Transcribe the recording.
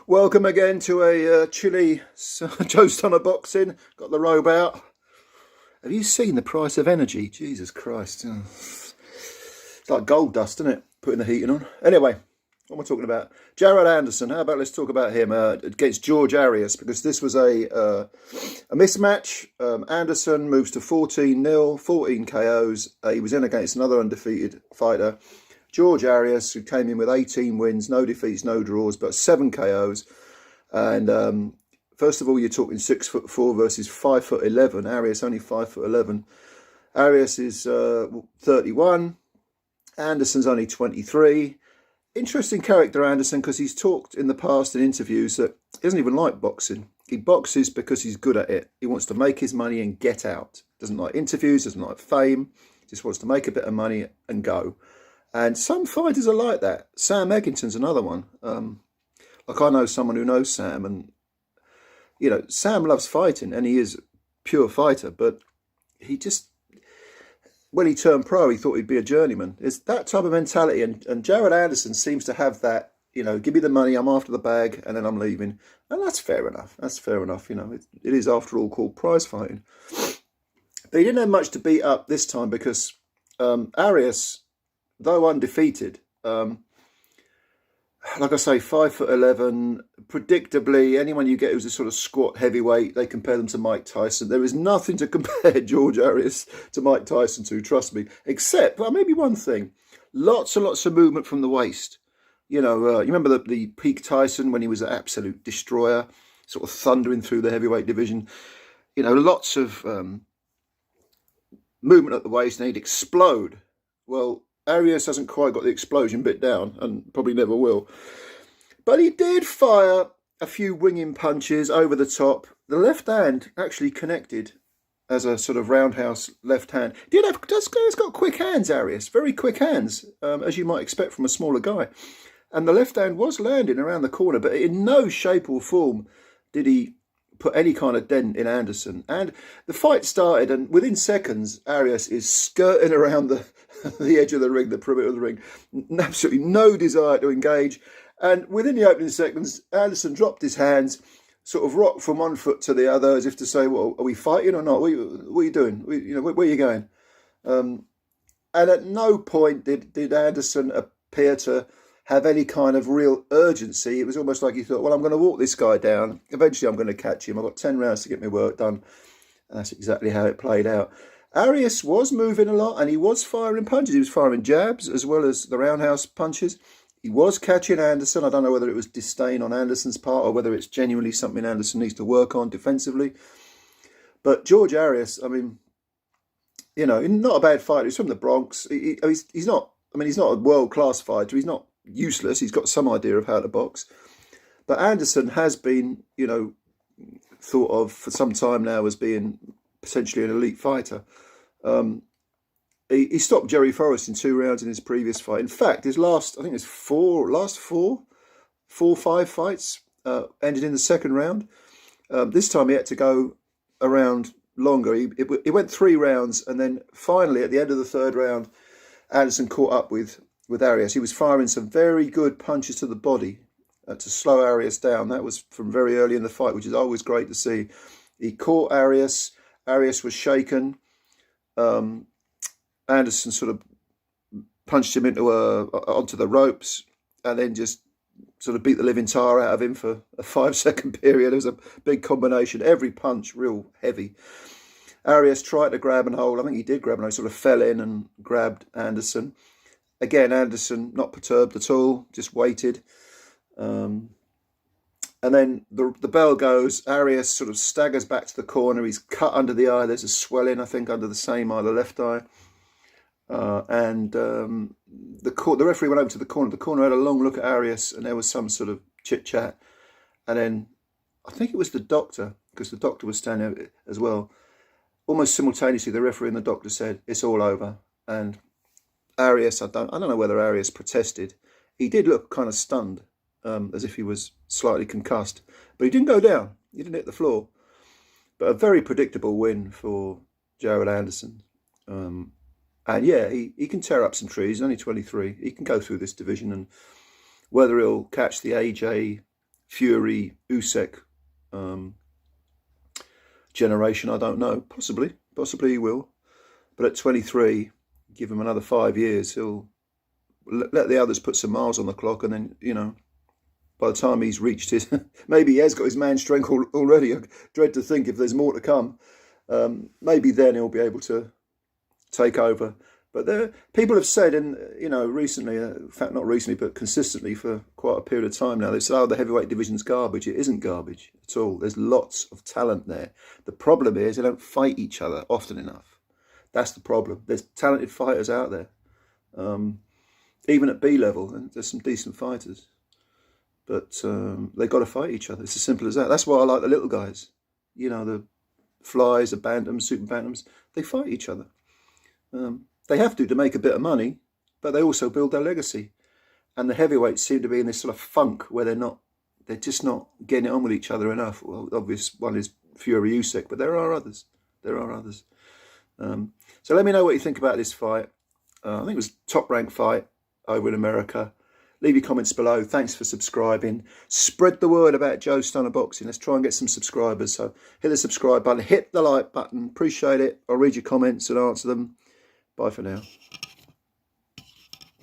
Welcome again to a chilly toast on a boxing. Got the robe out. Have you seen the price of energy? Jesus Christ. Oh. It's like gold dust, isn't it? Putting the heating on. Anyway, what am I talking about? Jared Anderson. How about let's talk about him against George Arias, because this was a mismatch. Anderson moves to 14-0, 14 KOs. He was in against another undefeated fighter, George Arias, who came in with 18 wins, no defeats, no draws, but 7 KOs. And first of all, you're talking 6'4" versus 5'11". Arias only 5'11". Arias is 31. Anderson's only 23. Interesting character, Anderson, because he's talked in the past in interviews that he doesn't even like boxing. He boxes because he's good at it. He wants to make his money and get out. Doesn't like interviews, doesn't like fame. Just wants to make a bit of money and go. And some fighters are like that. Sam Egginton's another one. Like, I know someone who knows Sam, and you know, Sam loves fighting, and he is a pure fighter. But he just, when he turned pro, he thought he'd be a journeyman. It's that type of mentality, and Jared Anderson seems to have that. You know, give me the money, I'm after the bag, and then I'm leaving. And that's fair enough. That's fair enough. You know, it is after all called prize fighting. But he didn't have much to beat up this time because Arias, though undefeated, like I say, 5'11", predictably, anyone you get who's a sort of squat heavyweight, they compare them to Mike Tyson. There is nothing to compare George Arias to Mike Tyson to, trust me, except, well, maybe one thing, lots and lots of movement from the waist. You know, you remember the peak Tyson when he was an absolute destroyer, sort of thundering through the heavyweight division. You know, lots of movement at the waist, and he'd explode. Well, Arias hasn't quite got the explosion bit down, and probably never will. But he did fire a few winging punches over the top. The left hand actually connected as a sort of roundhouse left hand. He's got quick hands, Arias. Very quick hands, as you might expect from a smaller guy. And the left hand was landing around the corner, but in no shape or form did he put any kind of dent in Anderson. And the fight started, and within seconds, Arias is skirting around the edge of the ring, the perimeter of the ring. Absolutely no desire to engage. And within the opening seconds, Anderson dropped his hands, sort of rocked from one foot to the other, as if to say, well, are we fighting or not? What are you doing? Where are you going? And at no point did Anderson appear to have any kind of real urgency. It was almost like he thought, well, I'm going to walk this guy down. Eventually, I'm going to catch him. I've got 10 rounds to get my work done. And that's exactly how it played out. Arias was moving a lot, and he was firing punches. He was firing jabs as well as the roundhouse punches. He was catching Anderson. I don't know whether it was disdain on Anderson's part or whether it's genuinely something Anderson needs to work on defensively. But George Arias, I mean, you know, not a bad fighter. He's from the Bronx. He's not a world-class fighter. He's not useless. He's got some idea of how to box. But Anderson has been, you know, thought of for some time now as being potentially an elite fighter. He stopped Jerry Forrest in 2 rounds in his previous fight. In fact, his last 5 fights ended in the second round. This time he had to go around longer. He went 3 rounds, and then finally at the end of the 3rd round, Anderson caught up with Arias. He was firing some very good punches to the body to slow Arias down. That was from very early in the fight, which is always great to see. He caught Arias. Arias was shaken. Anderson sort of punched him onto the ropes, and then just sort of beat the living tar out of him for a 5-second period. It was a big combination. Every punch real heavy. Arias tried to grab and hold. I think he did grab and hold. He sort of fell in and grabbed Anderson. Again, Anderson not perturbed at all, just waited. And then the bell goes. Arias sort of staggers back to the corner. He's cut under the eye. There's a swelling, I think, under the same eye, the left eye. The referee went over to the corner. The corner had a long look at Arias, and there was some sort of chit-chat. And then I think it was the doctor, because the doctor was standing there as well. Almost simultaneously, the referee and the doctor said, "It's all over." And Arias, I don't know whether Arias protested. He did look kind of stunned, as if he was slightly concussed. But he didn't go down. He didn't hit the floor. But a very predictable win for Jared Anderson. And yeah, he can tear up some trees. He's only 23. He can go through this division, and whether he'll catch the AJ Fury, Usyk generation. I don't know. Possibly he will. But at 23, give him another 5 years. He'll let the others put some miles on the clock, and then, you know, by the time he's reached his, maybe he has got his man strength already. I dread to think if there's more to come. Maybe then he'll be able to take over. But people have said, and you know, recently, in fact, not recently, but consistently for quite a period of time now, they said, "Oh, the heavyweight division's garbage." It isn't garbage at all. There's lots of talent there. The problem is they don't fight each other often enough. That's the problem. There's talented fighters out there, even at B level, and there's some decent fighters. But they've got to fight each other. It's as simple as that. That's why I like the little guys. You know, the Flies, the Bantams, Super Bantams. They fight each other. They have to make a bit of money, but they also build their legacy. And the heavyweights seem to be in this sort of funk where they're just not getting it on with each other enough. Well, obvious one is Fury, Usyk, but there are others. So let me know what you think about this fight. I think it was a top-ranked fight over in America. Leave your comments below. Thanks for subscribing. Spread the word about Joe Stunner Boxing. Let's try and get some subscribers. So hit the subscribe button, hit the like button. Appreciate it. I'll read your comments and answer them. Bye for now.